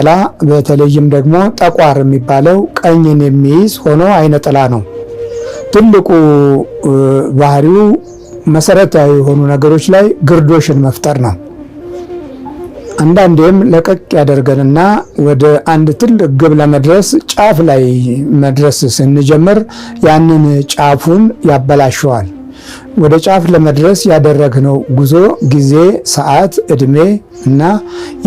ጥላ በተለይም ደግሞ ጠቋር የሚባለው ቀኝን የሚይዝ ሆኖ አይነ ጥላ ነው። ትልቁ ባህሪው መሰረታዊ የሆኑ ነገሮች ላይ ግርዶሽን መፍጠር ነው። አንዳንዴም ለቀቅ ያደርገንና ወደ አንድ ትልቅ ግብ ለመድረስ ጫፍ ላይ መድረስ ስንጀምር ያንን ጫፉን ያበላሸዋል። ወደ ጫፍ ለመድረስ ያደረግነው ጉዞ ጊዜ፣ ሰዓት፣ እድሜ እና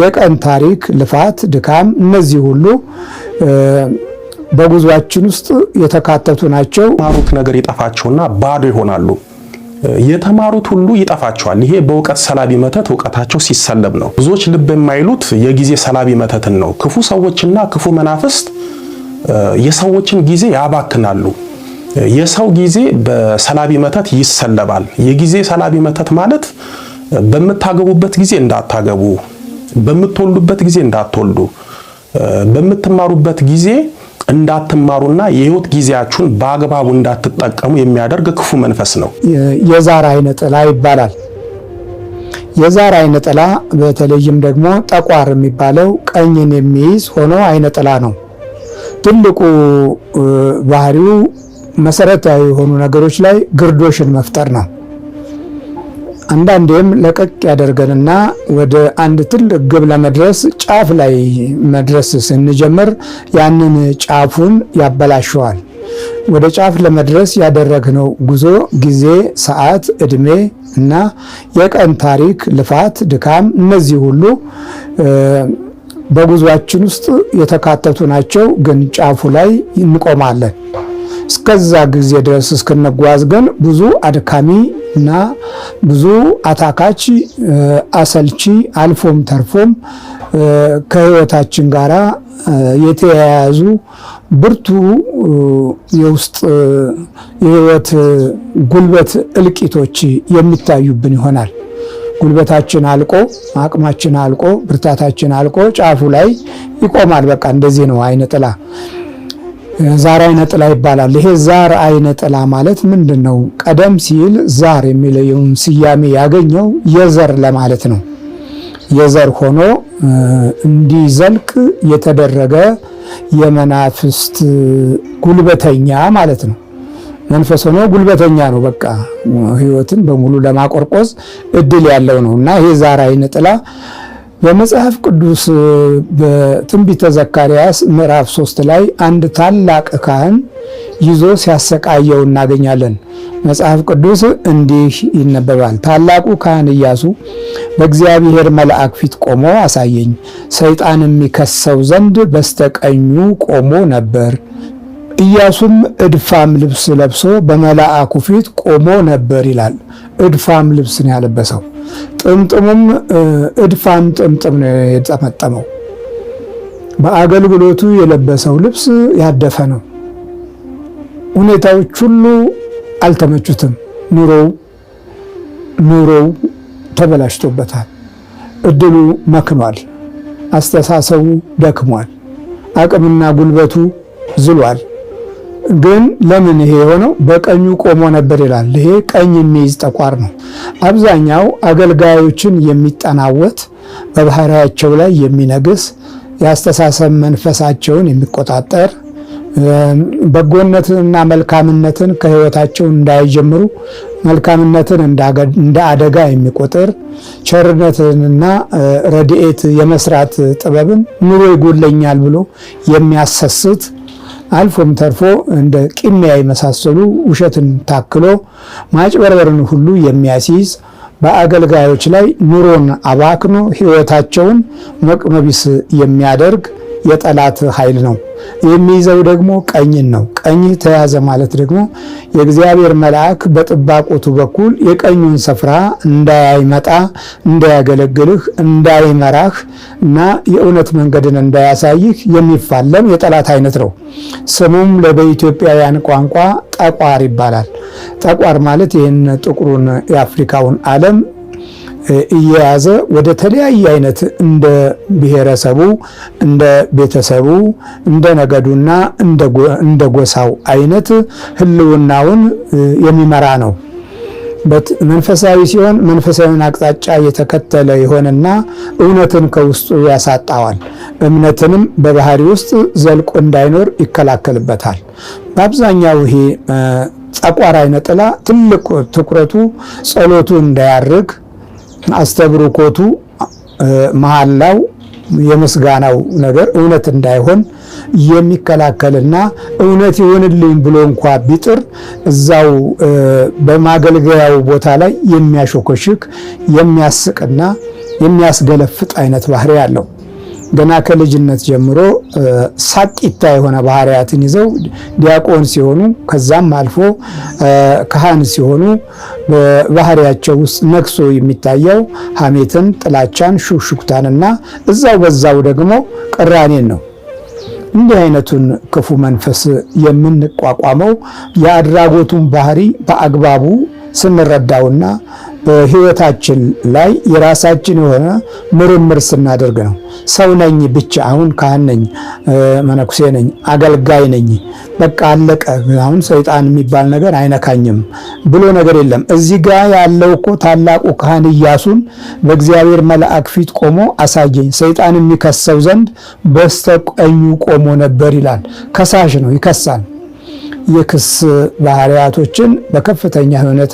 የቀን ታሪክ፣ ልፋት፣ ድካም እነዚህ ሁሉ በጉዟችን ውስጥ የተካተቱ ናቸው። የተማሩት ነገር ይጠፋቸውና ባዶ ይሆናሉ። የተማሩት ሁሉ ይጠፋቸዋል። ይሄ በእውቀት ሰላቢ መተት እውቀታቸው ሲሰለብ ነው። ብዙዎች ልብ የማይሉት የጊዜ ሰላቢ መተትን ነው። ክፉ ሰዎችና ክፉ መናፍስት የሰዎችን ጊዜ ያባክናሉ። የሰው ጊዜ በሰላቢ መተት ይሰለባል። የጊዜ ሰላቢ መተት ማለት በምታገቡበት ጊዜ እንዳታገቡ፣ በምትወልዱበት ጊዜ እንዳትወልዱ፣ በምትማሩበት ጊዜ እንዳትማሩና የህይወት ጊዜያችሁን በአግባቡ እንዳትጠቀሙ የሚያደርግ ክፉ መንፈስ ነው። የዛር አይነ ጥላ ይባላል። የዛር አይነ ጥላ በተለይም ደግሞ ጠቋር የሚባለው ቀኝን የሚይዝ ሆኖ አይነ ጥላ ነው። ትልቁ ባህሪው መሰረታዊ የሆኑ ነገሮች ላይ ግርዶሽን መፍጠር ነው። አንዳንዴም ለቀቅ ያደርገንና ወደ አንድ ትልቅ ግብ ለመድረስ ጫፍ ላይ መድረስ ስንጀምር ያንን ጫፉን ያበላሸዋል። ወደ ጫፍ ለመድረስ ያደረግነው ጉዞ ጊዜ፣ ሰዓት፣ እድሜ እና የቀን ታሪክ፣ ልፋት፣ ድካም እነዚህ ሁሉ በጉዟችን ውስጥ የተካተቱ ናቸው። ግን ጫፉ ላይ እንቆማለን። እስከዛ ጊዜ ድረስ እስክንጓዝ ግን ብዙ አድካሚ እና ብዙ አታካች፣ አሰልቺ አልፎም ተርፎም ከህይወታችን ጋራ የተያያዙ ብርቱ የውስጥ የህይወት ጉልበት እልቂቶች የሚታዩብን ይሆናል። ጉልበታችን አልቆ፣ አቅማችን አልቆ፣ ብርታታችን አልቆ ጫፉ ላይ ይቆማል። በቃ እንደዚህ ነው አይነ ጥላ። ዛር አይነ ጥላ ይባላል። ይሄ ዛር አይነ ጥላ ማለት ምንድነው? ቀደም ሲል ዛር የሚለውን ስያሜ ያገኘው የዘር ለማለት ነው። የዘር ሆኖ እንዲዘልቅ የተደረገ የመናፍስት ጉልበተኛ ማለት ነው። መንፈስ ሆኖ ጉልበተኛ ነው። በቃ ህይወትን በሙሉ ለማቆርቆዝ እድል ያለው ነው እና ይሄ ዛር አይነ ጥላ በመጽሐፍ ቅዱስ በትንቢተ ዘካርያስ ምዕራፍ 3 ላይ አንድ ታላቅ ካህን ይዞ ሲያሰቃየው እናገኛለን። መጽሐፍ ቅዱስ እንዲህ ይነበባል። ታላቁ ካህን ኢያሱ በእግዚአብሔር መልአክ ፊት ቆሞ አሳየኝ። ሰይጣን የሚከሰው ዘንድ በስተቀኙ ቆሞ ነበር። ኢያሱም እድፋም ልብስ ለብሶ በመልአኩ ፊት ቆሞ ነበር ይላል። እድፋም ልብስ ነው ያለበሰው። ጥምጥሙም እድፋም ጥምጥም ነው የጠመጠመው። በአገልግሎቱ የለበሰው ልብስ ያደፈ ነው። ሁኔታዎች ሁሉ አልተመቹትም። ኑሮው ተበላሽቶበታል። እድሉ መክኗል። አስተሳሰቡ ደክሟል። አቅምና ጉልበቱ ዝሏል። ግን ለምን ይሄ የሆነው? በቀኙ ቆሞ ነበር ይላል። ይሄ ቀኝ የሚይዝ ጠቋር ነው። አብዛኛው አገልጋዮችን የሚጠናወት፣ በባህሪያቸው ላይ የሚነግስ፣ የአስተሳሰብ መንፈሳቸውን የሚቆጣጠር፣ በጎነትንና መልካምነትን ከህይወታቸው እንዳይጀምሩ መልካምነትን እንደ አደጋ የሚቆጥር፣ ቸርነትንና ረድኤት የመስራት ጥበብን ኑሮ ይጎለኛል ብሎ የሚያሰስት፣ አልፎም ተርፎ እንደ ቂሚያ የመሳሰሉ ውሸትን ታክሎ ማጭበርበርን ሁሉ የሚያስይዝ፣ በአገልጋዮች ላይ ኑሮን አባክኖ ህይወታቸውን መቅኖቢስ የሚያደርግ የጠላት ኃይል ነው። የሚይዘው ደግሞ ቀኝን ነው። ቀኝ ተያዘ ማለት ደግሞ የእግዚአብሔር መልአክ በጥባቆቱ በኩል የቀኙን ስፍራ እንዳይመጣ፣ እንዳያገለግልህ፣ እንዳይመራህ እና የእውነት መንገድን እንዳያሳይህ የሚፋለም የጠላት አይነት ነው። ስሙም በኢትዮጵያውያን ቋንቋ ጠቋር ይባላል። ጠቋር ማለት ይህን ጥቁሩን የአፍሪካውን ዓለም እየያዘ ወደ ተለያየ አይነት እንደ ብሔረሰቡ፣ እንደ ቤተሰቡ፣ እንደ ነገዱና እንደ ጎሳው አይነት ህልውናውን የሚመራ ነው። መንፈሳዊ ሲሆን መንፈሳዊን አቅጣጫ የተከተለ የሆነና እውነትን ከውስጡ ያሳጣዋል። እምነትንም በባህሪ ውስጥ ዘልቆ እንዳይኖር ይከላከልበታል። በአብዛኛው ይሄ ጠቋር አይነ ጥላ ትልቅ ትኩረቱ ጸሎቱ እንዳያርግ፣ አስተብርኮቱ፣ መሐላው፣ የምስጋናው ነገር እውነት እንዳይሆን የሚከላከልና እውነት ይሆንልኝ ብሎ እንኳ ቢጥር እዛው በማገልገያው ቦታ ላይ የሚያሾከሽክ የሚያስቅና የሚያስገለፍጥ አይነት ባህሪ አለው። ገና ከልጅነት ጀምሮ ሳቂታ የሆነ ባህሪያትን ይዘው ዲያቆን ሲሆኑ ከዛም አልፎ ካህን ሲሆኑ በባህሪያቸው ውስጥ ነክሶ የሚታየው ሐሜትን፣ ጥላቻን፣ ሹክሹክታንና እዛው በዛው ደግሞ ቅራኔን ነው። እንዲህ አይነቱን ክፉ መንፈስ የምንቋቋመው የአድራጎቱን ባህሪ በአግባቡ ስንረዳውና በሕይወታችን ላይ የራሳችን የሆነ ምርምር ስናደርግ ነው። ሰው ነኝ ብቻ አሁን ካህን ነኝ፣ መነኩሴ ነኝ፣ አገልጋይ ነኝ፣ በቃ አለቀ፣ አሁን ሰይጣን የሚባል ነገር አይነካኝም ብሎ ነገር የለም። እዚህ ጋር ያለው እኮ ታላቁ ካህን ኢያሱን በእግዚአብሔር መልአክ ፊት ቆሞ አሳየኝ፣ ሰይጣን የሚከሰው ዘንድ በስተቀኙ ቆሞ ነበር ይላል። ከሳሽ ነው፣ ይከሳል። የክስ ባህሪያቶችን በከፍተኛ ሁኔታ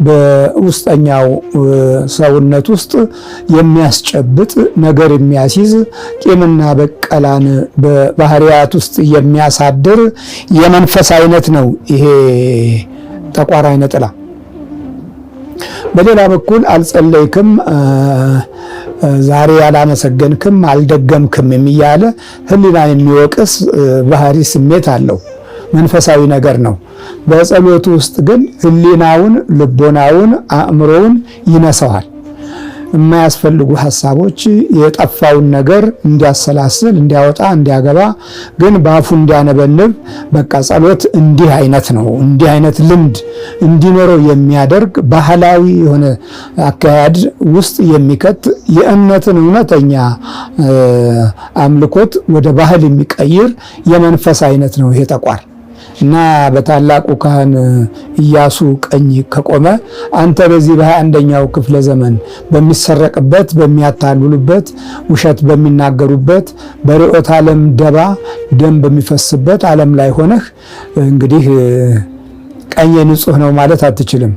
በውስጠኛው ሰውነት ውስጥ የሚያስጨብጥ ነገር የሚያስይዝ ቂምና በቀላን በባህሪያት ውስጥ የሚያሳድር የመንፈስ አይነት ነው ይሄ ጠቋር አይነ ጥላ። በሌላ በኩል አልጸለይክም፣ ዛሬ ያላመሰገንክም፣ አልደገምክም የሚያለ ሕሊና የሚወቅስ ባህሪ ስሜት አለው። መንፈሳዊ ነገር ነው። በጸሎቱ ውስጥ ግን ሕሊናውን፣ ልቦናውን፣ አእምሮውን ይነሳዋል። የማያስፈልጉ ሐሳቦች የጠፋውን ነገር እንዲያሰላስል፣ እንዲያወጣ፣ እንዲያገባ ግን በአፉ እንዲያነበንብ በቃ ጸሎት እንዲህ አይነት ነው። እንዲህ አይነት ልምድ እንዲኖረው የሚያደርግ ባህላዊ የሆነ አካሄድ ውስጥ የሚከት የእምነትን እውነተኛ አምልኮት ወደ ባህል የሚቀይር የመንፈስ አይነት ነው ይሄ ጠቋር። እና በታላቁ ካህን ኢያሱ ቀኝ ከቆመ አንተ በዚህ በ21ኛው ክፍለ ዘመን በሚሰረቅበት፣ በሚያታልሉበት፣ ውሸት በሚናገሩበት፣ በርዕዮተ ዓለም ደባ ደም በሚፈስበት ዓለም ላይ ሆነህ እንግዲህ ቀኝ ንጹሕ ነው ማለት አትችልም።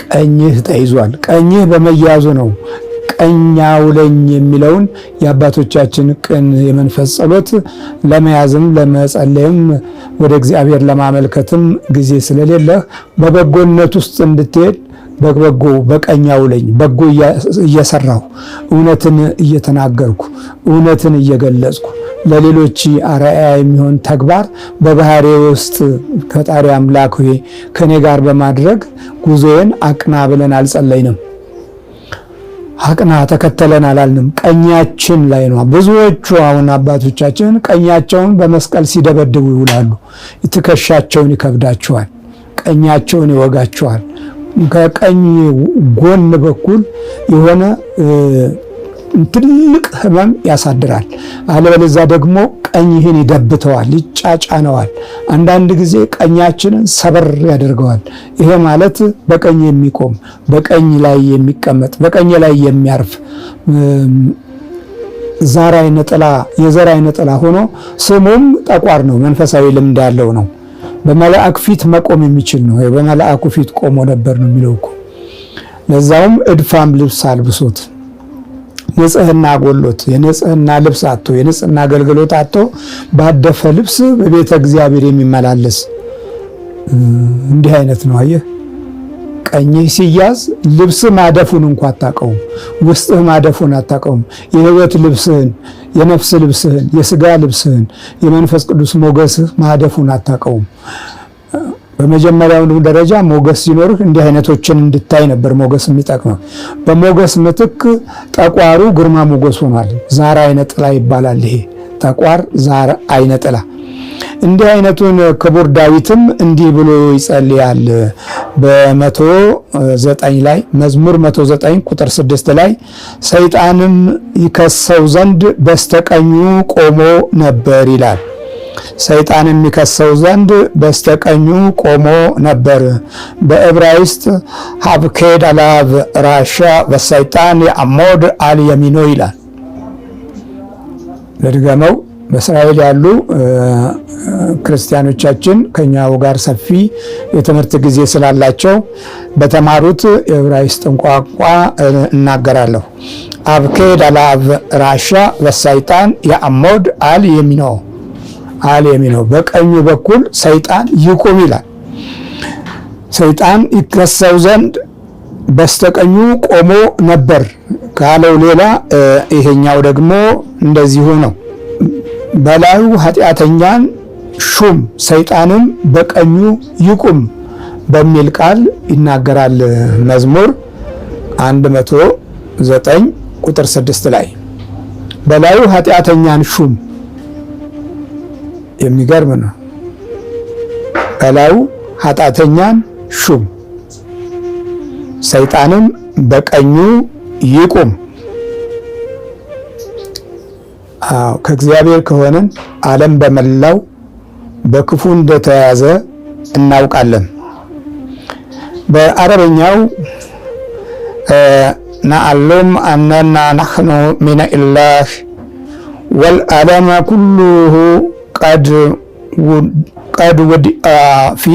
ቀኝህ ተይዟል። ቀኝህ በመያዙ ነው ቀኛው ለኝ የሚለውን የአባቶቻችን ቅን የመንፈስ ጸሎት ለመያዝም ለመጸለይም ወደ እግዚአብሔር ለማመልከትም ጊዜ ስለሌለህ በበጎነት ውስጥ እንድትሄድ በበጎ በቀኛው ለኝ በጎ እየሰራሁ እውነትን እየተናገርኩ እውነትን እየገለጽኩ ለሌሎች አርአያ የሚሆን ተግባር በባህሪ ውስጥ ከጣሪ አምላክ ሆይ ከኔ ጋር በማድረግ ጉዞዬን አቅና ብለን አልጸለይንም። አቅና ተከተለን አላልንም። ቀኛችን ላይ ነው። ብዙዎቹ አሁን አባቶቻችን ቀኛቸውን በመስቀል ሲደበድቡ ይውላሉ። ትከሻቸውን ይከብዳቸዋል፣ ቀኛቸውን ይወጋቸዋል። ከቀኝ ጎን በኩል የሆነ ትልቅ ህመም ያሳድራል። አለበለዚያ ደግሞ ቀኝህን ይደብተዋል፣ ይጫጫነዋል። አንዳንድ ጊዜ ቀኛችንን ሰበር ያደርገዋል። ይሄ ማለት በቀኝ የሚቆም በቀኝ ላይ የሚቀመጥ በቀኝ ላይ የሚያርፍ ዛር አይነ ጥላ የዘር አይነ ጥላ ሆኖ ስሙም ጠቋር ነው። መንፈሳዊ ልምድ ያለው ነው። በመላእክ ፊት መቆም የሚችል ነው። በመላእኩ ፊት ቆሞ ነበር ነው የሚለው እኮ። ለዛውም እድፋም ልብስ አልብሶት ንጽህና ጎሎት የንጽህና ልብስ አጥቶ የንጽህና አገልግሎት አጥቶ ባደፈ ልብስ በቤተ እግዚአብሔር የሚመላለስ እንዲህ አይነት ነው። አየህ፣ ቀኝህ ሲያዝ ልብስ ማደፉን እንኳን አታውቀውም። ውስጥህ ማደፉን አታውቀውም። የህይወት ልብስህን፣ የነፍስ ልብስህን፣ የስጋ ልብስህን፣ የመንፈስ ቅዱስ ሞገስህ ማደፉን አታውቀውም። በመጀመሪያው ደረጃ ሞገስ ሲኖርህ እንዲህ አይነቶችን እንድታይ ነበር ሞገስ የሚጠቅመው። በሞገስ ምትክ ጠቋሩ ግርማ ሞገስ ሆኗል። ዛር አይነ ጥላ ይባላል። ይሄ ጠቋር ዛር አይነ ጥላ። እንዲህ አይነቱን ክቡር ዳዊትም እንዲህ ብሎ ይጸልያል በ109 ላይ መዝሙር 109 ቁጥር 6 ላይ ሰይጣንም ይከሰው ዘንድ በስተቀኙ ቆሞ ነበር ይላል። ሰይጣን የሚከሰው ዘንድ በስተቀኙ ቆሞ ነበር። በዕብራይስጥ ሀብኬድ አላብ ራሻ በሰይጣን የአሞድ አል የሚኖ ይላል። ለድገመው። በእስራኤል ያሉ ክርስቲያኖቻችን ከኛው ጋር ሰፊ የትምህርት ጊዜ ስላላቸው በተማሩት የዕብራይስጥን ቋንቋ እናገራለሁ። አብኬድ አላብ ራሻ በሰይጣን የአሞድ አል የሚኖ በቀኙ በኩል ሰይጣን ይቁም ይላል። ሰይጣን ይከሰው ዘንድ በስተቀኙ ቆሞ ነበር ካለው ሌላ ይሄኛው ደግሞ እንደዚሁ ነው። በላዩ ኃጢአተኛን ሹም ሰይጣንም በቀኙ ይቁም በሚል ቃል ይናገራል። መዝሙር 109 ቁጥር 6 ላይ በላዩ ኃጢአተኛን ሹም። የሚገርም ነው። በላዩ ኃጢአተኛን ሹም ሰይጣንም በቀኙ ይቁም። ከእግዚአብሔር ከሆነን ዓለም በመላው በክፉ እንደተያዘ እናውቃለን። በአረበኛው ነዓሎም አነና ናሕኑ ሚነ ኢላህ ወልዓለመ ኩሉሁ ቀድ ውድአ ፊ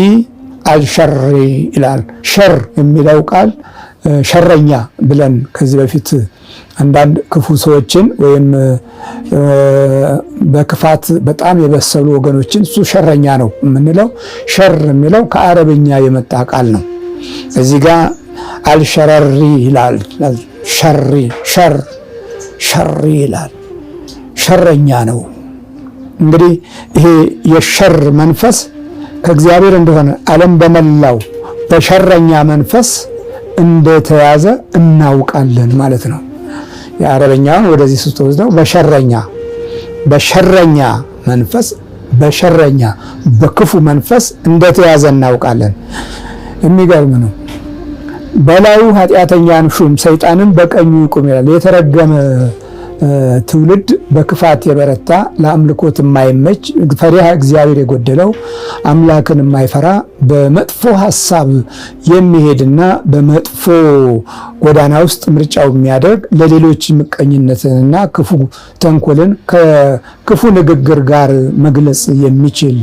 አልሸሪ ይላል። ሸር የሚለው ቃል ሸረኛ ብለን ከዚህ በፊት አንዳንድ ክፉ ሰዎችን ወይም በክፋት በጣም የበሰሉ ወገኖችን እሱ ሸረኛ ነው የምንለው። ሸር የሚለው ከአረብኛ የመጣ ቃል ነው። እዚህ ጋር አልሸረሪ ይላል። ሸሪ ይላል። ሸረኛ ነው። እንግዲህ ይሄ የሸር መንፈስ ከእግዚአብሔር እንደሆነ ዓለም በመላው በሸረኛ መንፈስ እንደተያዘ እናውቃለን ማለት ነው። የአረበኛውን ወደዚህ ስትወስደው በሸረኛ መንፈስ በክፉ መንፈስ እንደተያዘ እናውቃለን። የሚገርም ነው። በላዩ ኃጢአተኛን ሹም ሰይጣንም በቀኙ ይቁም ይላል። የተረገመ ትውልድ በክፋት የበረታ ለአምልኮት የማይመች ፈሪሃ እግዚአብሔር የጎደለው አምላክን የማይፈራ በመጥፎ ሐሳብ የሚሄድና በመጥፎ ጎዳና ውስጥ ምርጫው የሚያደርግ ለሌሎች ምቀኝነትንና ክፉ ተንኮልን ከክፉ ንግግር ጋር መግለጽ የሚችል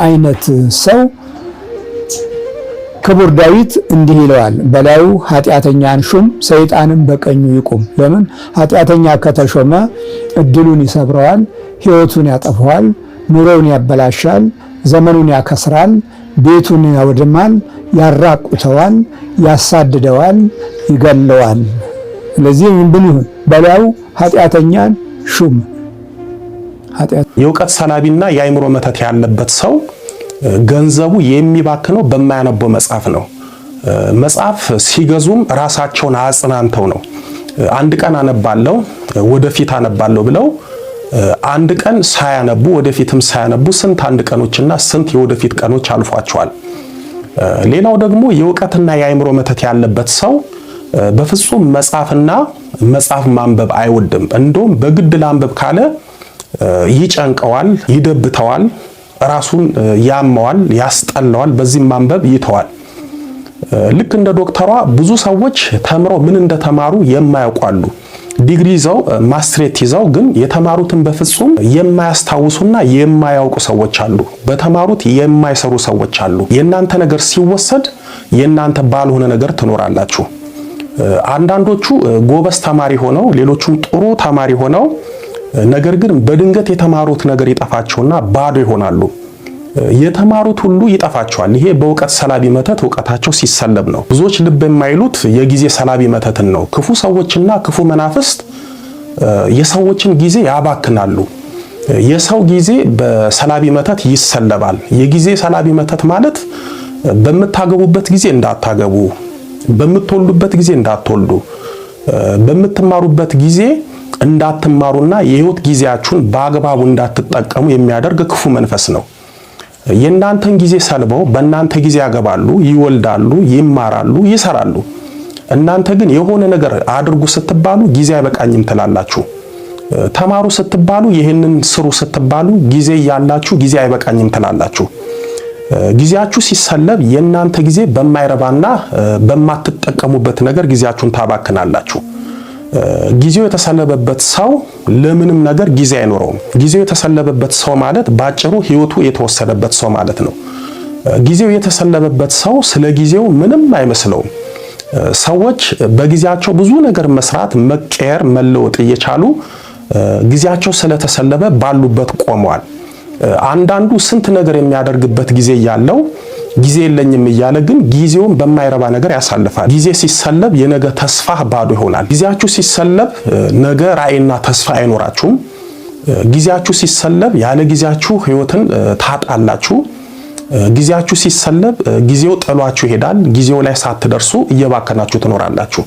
አይነት ሰው ክቡር ዳዊት እንዲህ ይለዋል፣ በላዩ ኃጢአተኛን ሹም ሰይጣንም በቀኙ ይቁም። ለምን? ኃጢአተኛ ከተሾመ እድሉን ይሰብረዋል፣ ሕይወቱን ያጠፈዋል፣ ኑሮውን ያበላሻል፣ ዘመኑን ያከስራል፣ ቤቱን ያወድማል፣ ያራቁተዋል፣ ያሳድደዋል፣ ይገለዋል። ስለዚህ ምን ይሁን? በላዩ ኃጢአተኛን ሹም። የእውቀት ሰላቢና የአእምሮ መተት ያለበት ሰው ገንዘቡ የሚባክነው በማያነበው መጽሐፍ ነው። መጽሐፍ ሲገዙም ራሳቸውን አጽናንተው ነው። አንድ ቀን አነባለሁ ወደፊት አነባለሁ ብለው አንድ ቀን ሳያነቡ ወደፊትም ሳያነቡ ስንት አንድ ቀኖችና ስንት የወደፊት ቀኖች አልፏቸዋል። ሌላው ደግሞ የእውቀትና የአእምሮ መተት ያለበት ሰው በፍጹም መጽሐፍ ማንበብ አይወድም። እንደውም በግድ ላንበብ ካለ ይጨንቀዋል፣ ይደብተዋል፣ ራሱን ያመዋል፣ ያስጠላዋል። በዚህም ማንበብ ይተዋል። ልክ እንደ ዶክተሯ ብዙ ሰዎች ተምረው ምን እንደተማሩ የማያውቋሉ። ዲግሪ ይዘው ማስትሬት ይዘው ግን የተማሩትን በፍጹም የማያስታውሱና የማያውቁ ሰዎች አሉ። በተማሩት የማይሰሩ ሰዎች አሉ። የእናንተ ነገር ሲወሰድ የእናንተ ባልሆነ ነገር ትኖራላችሁ። አንዳንዶቹ ጎበዝ ተማሪ ሆነው ሌሎቹም ጥሩ ተማሪ ሆነው ነገር ግን በድንገት የተማሩት ነገር ይጠፋቸውና ባዶ ይሆናሉ። የተማሩት ሁሉ ይጠፋቸዋል። ይሄ በእውቀት ሰላቢ መተት እውቀታቸው ሲሰለብ ነው። ብዙዎች ልብ የማይሉት የጊዜ ሰላቢ መተትን ነው። ክፉ ሰዎችና ክፉ መናፍስት የሰዎችን ጊዜ ያባክናሉ። የሰው ጊዜ በሰላቢ መተት ይሰለባል። የጊዜ ሰላቢ መተት ማለት በምታገቡበት ጊዜ እንዳታገቡ፣ በምትወልዱበት ጊዜ እንዳትወልዱ፣ በምትማሩበት ጊዜ እንዳትማሩና የህይወት ጊዜያችሁን በአግባቡ እንዳትጠቀሙ የሚያደርግ ክፉ መንፈስ ነው። የእናንተን ጊዜ ሰልበው በእናንተ ጊዜ ያገባሉ፣ ይወልዳሉ፣ ይማራሉ፣ ይሰራሉ። እናንተ ግን የሆነ ነገር አድርጉ ስትባሉ ጊዜ አይበቃኝም ትላላችሁ። ተማሩ ስትባሉ ይሄንን ስሩ ስትባሉ ጊዜ ያላችሁ ጊዜ አይበቃኝም ትላላችሁ። ጊዜያችሁ ሲሰለብ የእናንተ ጊዜ በማይረባና በማትጠቀሙበት ነገር ጊዜያችሁን ታባክናላችሁ። ጊዜው የተሰለበበት ሰው ለምንም ነገር ጊዜ አይኖረውም። ጊዜው የተሰለበበት ሰው ማለት ባጭሩ ህይወቱ የተወሰደበት ሰው ማለት ነው። ጊዜው የተሰለበበት ሰው ስለ ጊዜው ምንም አይመስለውም። ሰዎች በጊዜያቸው ብዙ ነገር መስራት፣ መቀየር፣ መለወጥ እየቻሉ ጊዜያቸው ስለተሰለበ ባሉበት ቆመዋል። አንዳንዱ ስንት ነገር የሚያደርግበት ጊዜ ያለው ጊዜ የለኝም እያለ ግን ጊዜውን በማይረባ ነገር ያሳልፋል። ጊዜ ሲሰለብ የነገ ተስፋ ባዶ ይሆናል። ጊዜያችሁ ሲሰለብ ነገ ራዕይና ተስፋ አይኖራችሁም። ጊዜያችሁ ሲሰለብ ያለ ጊዜያችሁ ህይወትን ታጣላችሁ። ጊዜያችሁ ሲሰለብ ጊዜው ጥሏችሁ ይሄዳል። ጊዜው ላይ ሳትደርሱ እየባከናችሁ ትኖራላችሁ።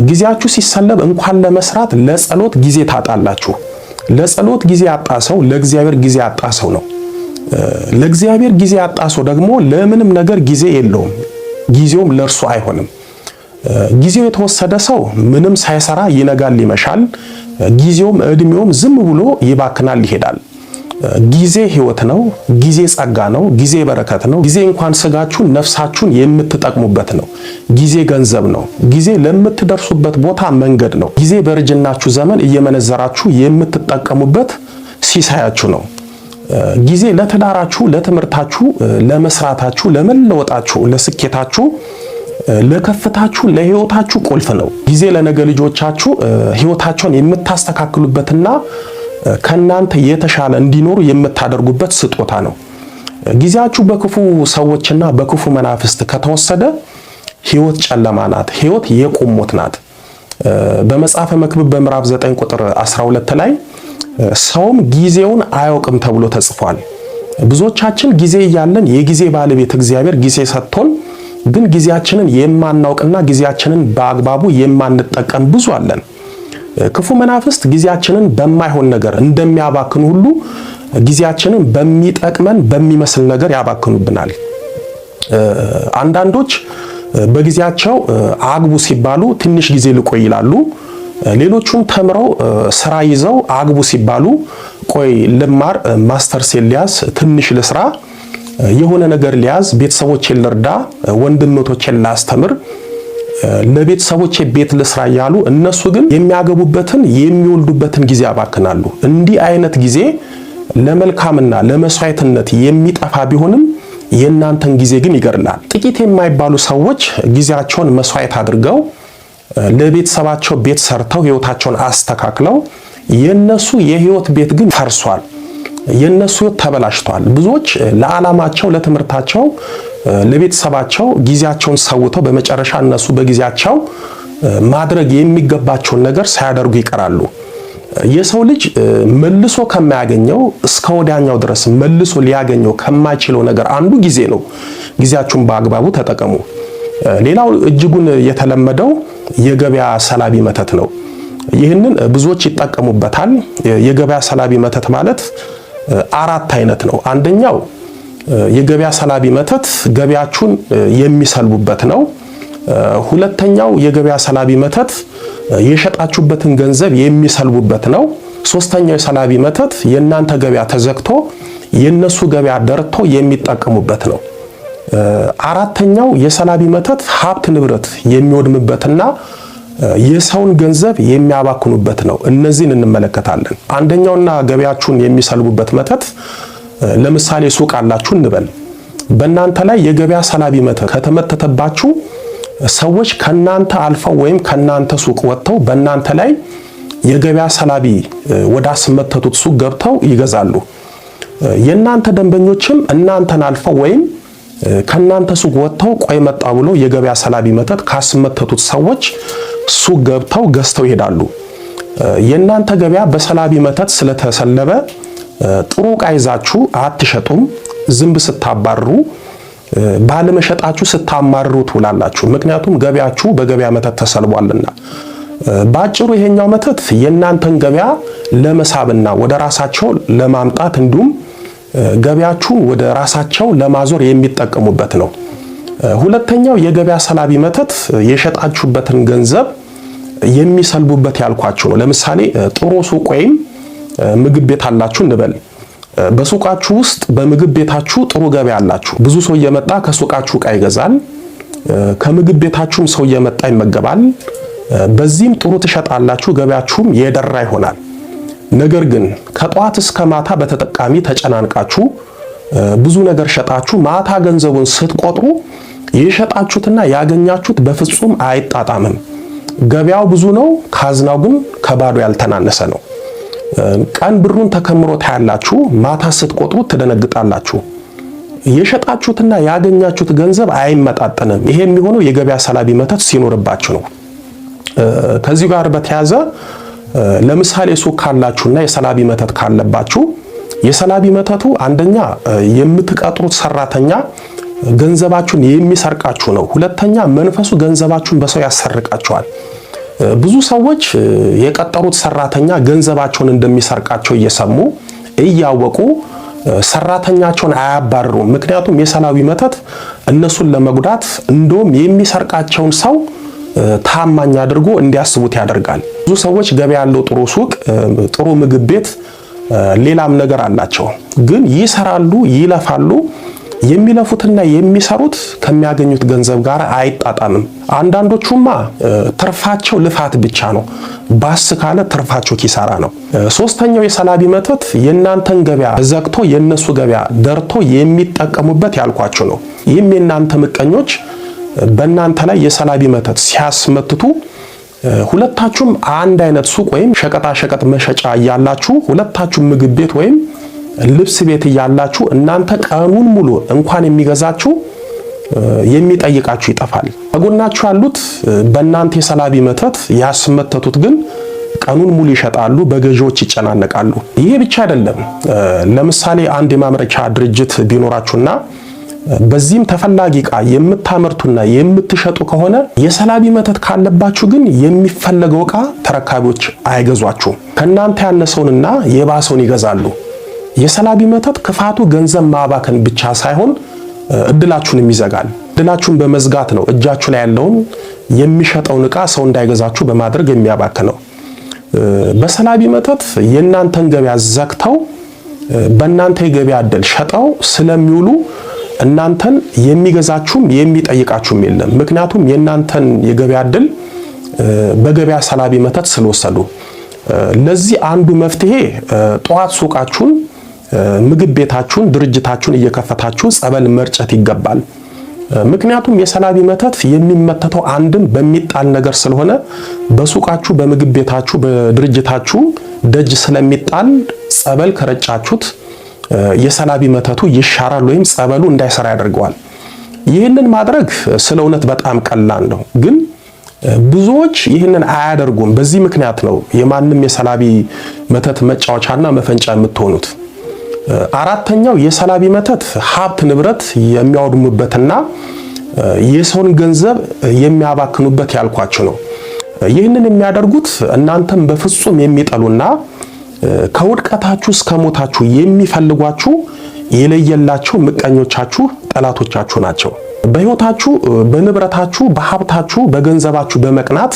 ጊዜያችሁ ሲሰለብ እንኳን ለመስራት ለጸሎት ጊዜ ታጣላችሁ። ለጸሎት ጊዜ ያጣ ሰው ለእግዚአብሔር ጊዜ ያጣ ሰው ነው። ለእግዚአብሔር ጊዜ ያጣ ሰው ደግሞ ለምንም ነገር ጊዜ የለውም። ጊዜውም ለእርሱ አይሆንም። ጊዜው የተወሰደ ሰው ምንም ሳይሰራ ይነጋል፣ ይመሻል። ጊዜውም እድሜውም ዝም ብሎ ይባክናል፣ ይሄዳል። ጊዜ ህይወት ነው። ጊዜ ጸጋ ነው። ጊዜ በረከት ነው። ጊዜ እንኳን ስጋችሁን ነፍሳችሁን የምትጠቅሙበት ነው። ጊዜ ገንዘብ ነው። ጊዜ ለምትደርሱበት ቦታ መንገድ ነው። ጊዜ በእርጅናችሁ ዘመን እየመነዘራችሁ የምትጠቀሙበት ሲሳያችሁ ነው። ጊዜ ለትዳራችሁ፣ ለትምህርታችሁ፣ ለመስራታችሁ፣ ለመለወጣችሁ፣ ለስኬታችሁ፣ ለከፍታችሁ፣ ለህይወታችሁ ቁልፍ ነው። ጊዜ ለነገ ልጆቻችሁ ህይወታቸውን የምታስተካክሉበትና ከናንተ የተሻለ እንዲኖሩ የምታደርጉበት ስጦታ ነው። ጊዜያችሁ በክፉ ሰዎችና በክፉ መናፍስት ከተወሰደ ህይወት ጨለማ ናት። ህይወት የቁም ሞት ናት። በመጽሐፈ መክብብ በምዕራፍ 9 ቁጥር 12 ላይ ሰውም ጊዜውን አያውቅም ተብሎ ተጽፏል። ብዙዎቻችን ጊዜ እያለን የጊዜ ባለቤት እግዚአብሔር ጊዜ ሰጥቶን ግን ጊዜያችንን የማናውቅና ጊዜያችንን በአግባቡ የማንጠቀም ብዙ አለን። ክፉ መናፍስት ጊዜያችንን በማይሆን ነገር እንደሚያባክኑ ሁሉ ጊዜያችንን በሚጠቅመን በሚመስል ነገር ያባክኑብናል። አንዳንዶች በጊዜያቸው አግቡ ሲባሉ ትንሽ ጊዜ ልቆይ ይላሉ። ሌሎቹም ተምረው ስራ ይዘው አግቡ ሲባሉ ቆይ ልማር፣ ማስተርስ ሊያዝ፣ ትንሽ ልስራ፣ የሆነ ነገር ሊያዝ፣ ቤተሰቦቼን ልርዳ፣ ወንድሞቶቼን ላስተምር፣ ለቤተሰቦቼ ቤት ልስራ እያሉ እነሱ ግን የሚያገቡበትን የሚወልዱበትን ጊዜ ያባክናሉ። እንዲህ አይነት ጊዜ ለመልካምና ለመስዋዕትነት የሚጠፋ ቢሆንም የእናንተን ጊዜ ግን ይገድላል። ጥቂት የማይባሉ ሰዎች ጊዜያቸውን መስዋዕት አድርገው ለቤተሰባቸው ቤት ሰርተው ህይወታቸውን አስተካክለው የነሱ የህይወት ቤት ግን ፈርሷል። የነሱ ህይወት ተበላሽቷል። ብዙዎች ለዓላማቸው፣ ለትምህርታቸው፣ ለቤተሰባቸው ጊዜያቸውን ሰውተው በመጨረሻ እነሱ በጊዜያቸው ማድረግ የሚገባቸውን ነገር ሳያደርጉ ይቀራሉ። የሰው ልጅ መልሶ ከማያገኘው እስከ ወዲያኛው ድረስ መልሶ ሊያገኘው ከማይችለው ነገር አንዱ ጊዜ ነው። ጊዜያችሁን በአግባቡ ተጠቀሙ። ሌላው እጅጉን የተለመደው የገበያ ሰላቢ መተት ነው። ይህንን ብዙዎች ይጠቀሙበታል። የገበያ ሰላቢ መተት ማለት አራት አይነት ነው። አንደኛው የገበያ ሰላቢ መተት ገበያችሁን የሚሰልቡበት ነው። ሁለተኛው የገበያ ሰላቢ መተት የሸጣችሁበትን ገንዘብ የሚሰልቡበት ነው። ሶስተኛው የሰላቢ መተት የእናንተ ገበያ ተዘግቶ የነሱ ገበያ ደርቶ የሚጠቀሙበት ነው። አራተኛው የሰላቢ መተት ሀብት ንብረት የሚወድምበትና የሰውን ገንዘብ የሚያባክኑበት ነው። እነዚህን እንመለከታለን። አንደኛውና ገበያችሁን የሚሰልቡበት መተት ለምሳሌ ሱቅ አላችሁ እንበል። በእናንተ ላይ የገበያ ሰላቢ መተት ከተመተተባችሁ ሰዎች ከናንተ አልፈው ወይም ከናንተ ሱቅ ወጥተው በእናንተ ላይ የገበያ ሰላቢ ወደ አስመተቱት ሱቅ ገብተው ይገዛሉ። የናንተ ደንበኞችም እናንተን አልፈው ወይም ከናንተ ሱቅ ወጥተው ቆይ መጣ ብሎ የገበያ ሰላቢ መተት ካስመተቱት ሰዎች ሱቅ ገብተው ገዝተው ይሄዳሉ። የናንተ ገበያ በሰላቢ መተት ስለተሰለበ ጥሩ ዕቃ ይዛችሁ አትሸጡም። ዝንብ ስታባርሩ፣ ባለመሸጣችሁ ስታማርሩ ትውላላችሁ። ምክንያቱም ገበያችሁ በገበያ መተት ተሰልቧልና። ባጭሩ ይሄኛው መተት የናንተን ገበያ ለመሳብና ወደ ራሳቸው ለማምጣት እንዲሁም ገበያችሁን ወደ ራሳቸው ለማዞር የሚጠቀሙበት ነው። ሁለተኛው የገበያ ሰላቢ መተት የሸጣችሁበትን ገንዘብ የሚሰልቡበት ያልኳችሁ ነው። ለምሳሌ ጥሩ ሱቅ ወይም ምግብ ቤት አላችሁ እንበል። በሱቃችሁ ውስጥ በምግብ ቤታችሁ ጥሩ ገበያ አላችሁ። ብዙ ሰው እየመጣ ከሱቃችሁ ዕቃ ይገዛል። ከምግብ ቤታችሁም ሰው እየመጣ ይመገባል። በዚህም ጥሩ ትሸጣላችሁ፣ ገበያችሁም የደራ ይሆናል። ነገር ግን ከጧት እስከ ማታ በተጠቃሚ ተጨናንቃችሁ ብዙ ነገር ሸጣችሁ ማታ ገንዘቡን ስትቆጥሩ የሸጣችሁትና ያገኛችሁት በፍጹም አይጣጣምም። ገበያው ብዙ ነው፣ ካዝናው ግን ከባዶ ያልተናነሰ ነው። ቀን ብሩን ተከምሮ ታያላችሁ፣ ማታ ስትቆጥሩ ትደነግጣላችሁ። የሸጣችሁትና ያገኛችሁት ገንዘብ አይመጣጠንም። ይሄ የሚሆነው የገበያ ሰላቢ መተት ሲኖርባችሁ ነው። ከዚህ ጋር በተያያዘ ለምሳሌ ሱቅ ካላችሁና የሰላቢ መተት ካለባችሁ የሰላቢ መተቱ አንደኛ የምትቀጥሩት ሰራተኛ ገንዘባችሁን የሚሰርቃችሁ ነው። ሁለተኛ መንፈሱ ገንዘባችሁን በሰው ያሰርቃችኋል። ብዙ ሰዎች የቀጠሩት ሰራተኛ ገንዘባቸውን እንደሚሰርቃቸው እየሰሙ እያወቁ ሰራተኛቸውን አያባርሩም። ምክንያቱም የሰላቢ መተት እነሱን ለመጉዳት እንደውም የሚሰርቃቸውን ሰው ታማኝ አድርጎ እንዲያስቡት ያደርጋል። ብዙ ሰዎች ገበያ ያለው ጥሩ ሱቅ፣ ጥሩ ምግብ ቤት፣ ሌላም ነገር አላቸው። ግን ይሰራሉ፣ ይለፋሉ። የሚለፉትና የሚሰሩት ከሚያገኙት ገንዘብ ጋር አይጣጣምም። አንዳንዶቹማ ትርፋቸው ልፋት ብቻ ነው፣ ባስ ካለ ትርፋቸው ኪሳራ ነው። ሶስተኛው የሰላቢ መተት የእናንተን ገበያ ዘግቶ የነሱ ገበያ ደርቶ የሚጠቀሙበት ያልኳችሁ ነው። ይህም የእናንተ ምቀኞች በእናንተ ላይ የሰላቢ መተት ሲያስመትቱ ሁለታችሁም አንድ አይነት ሱቅ ወይም ሸቀጣ ሸቀጥ መሸጫ እያላችሁ ሁለታችሁም ምግብ ቤት ወይም ልብስ ቤት እያላችሁ እናንተ ቀኑን ሙሉ እንኳን የሚገዛችሁ የሚጠይቃችሁ ይጠፋል። በጎናችሁ ያሉት በእናንተ የሰላቢ መተት ያስመተቱት ግን ቀኑን ሙሉ ይሸጣሉ፣ በገዢዎች ይጨናነቃሉ። ይሄ ብቻ አይደለም። ለምሳሌ አንድ የማምረቻ ድርጅት ቢኖራችሁና በዚህም ተፈላጊ ዕቃ የምታመርቱና የምትሸጡ ከሆነ የሰላቢ መተት ካለባችሁ ግን የሚፈለገው ዕቃ ተረካቢዎች አይገዟችሁም። ከእናንተ ያነሰውንና የባሰውን ይገዛሉ። የሰላቢ መተት ክፋቱ ገንዘብ ማባከን ብቻ ሳይሆን እድላችሁንም ይዘጋል። እድላችሁን በመዝጋት ነው እጃችሁ ላይ ያለውን የሚሸጠውን ዕቃ ሰው እንዳይገዛችሁ በማድረግ የሚያባክነው። በሰላቢ መተት የእናንተን ገበያ ዘግተው በእናንተ የገበያ እድል ሸጠው ስለሚውሉ እናንተን የሚገዛችሁም የሚጠይቃችሁም የለም። ምክንያቱም የእናንተን የገበያ እድል በገበያ ሰላቢ መተት ስለወሰዱ። ለዚህ አንዱ መፍትሄ ጠዋት ሱቃችሁን፣ ምግብ ቤታችሁን፣ ድርጅታችሁን እየከፈታችሁ ጸበል መርጨት ይገባል። ምክንያቱም የሰላቢ መተት የሚመተተው አንድም በሚጣል ነገር ስለሆነ በሱቃችሁ፣ በምግብ ቤታችሁ፣ በድርጅታችሁ ደጅ ስለሚጣል ጸበል ከረጫችሁት የሰላቢ መተቱ ይሻራል ወይም ጸበሉ እንዳይሰራ ያደርገዋል። ይህንን ማድረግ ስለ እውነት በጣም ቀላል ነው፣ ግን ብዙዎች ይህንን አያደርጉም። በዚህ ምክንያት ነው የማንም የሰላቢ መተት መጫወቻና መፈንጫ የምትሆኑት። አራተኛው የሰላቢ መተት ሀብት ንብረት የሚያወድሙበትና የሰውን ገንዘብ የሚያባክኑበት ያልኳችሁ ነው። ይህንን የሚያደርጉት እናንተም በፍጹም የሚጠሉና ከውድቀታችሁ እስከ ሞታችሁ የሚፈልጓችሁ የለየላችሁ ምቀኞቻችሁ፣ ጠላቶቻችሁ ናቸው። በህይወታችሁ፣ በንብረታችሁ፣ በሀብታችሁ፣ በገንዘባችሁ በመቅናት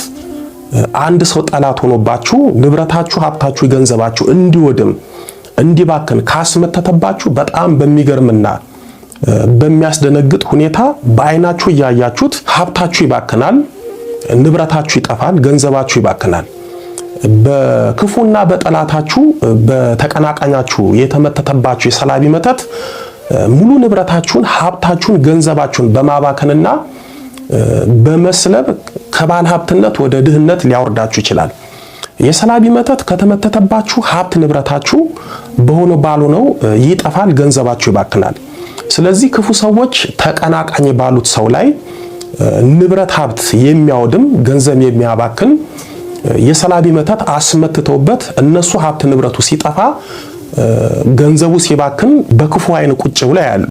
አንድ ሰው ጠላት ሆኖባችሁ ንብረታችሁ፣ ሀብታችሁ፣ ገንዘባችሁ እንዲወድም እንዲባክን ካስመተተባችሁ በጣም በሚገርምና በሚያስደነግጥ ሁኔታ በአይናችሁ እያያችሁት ሀብታችሁ ይባክናል፣ ንብረታችሁ ይጠፋል፣ ገንዘባችሁ ይባክናል። በክፉና በጠላታችሁ በተቀናቃኛችሁ የተመተተባችሁ የሰላቢ መተት ሙሉ ንብረታችሁን፣ ሀብታችሁን፣ ገንዘባችሁን በማባከንና በመስለብ ከባለ ሀብትነት ወደ ድህነት ሊያወርዳችሁ ይችላል። የሰላቢ መተት ከተመተተባችሁ ሀብት ንብረታችሁ በሆነ ባልሆነው ይጠፋል፣ ገንዘባችሁ ይባክናል። ስለዚህ ክፉ ሰዎች ተቀናቃኝ ባሉት ሰው ላይ ንብረት ሀብት የሚያወድም ገንዘብ የሚያባክን የሰላቢ መተት አስመትተውበት እነሱ ሀብት ንብረቱ ሲጠፋ ገንዘቡ ሲባክን በክፉ አይን ቁጭ ብለው ያያሉ።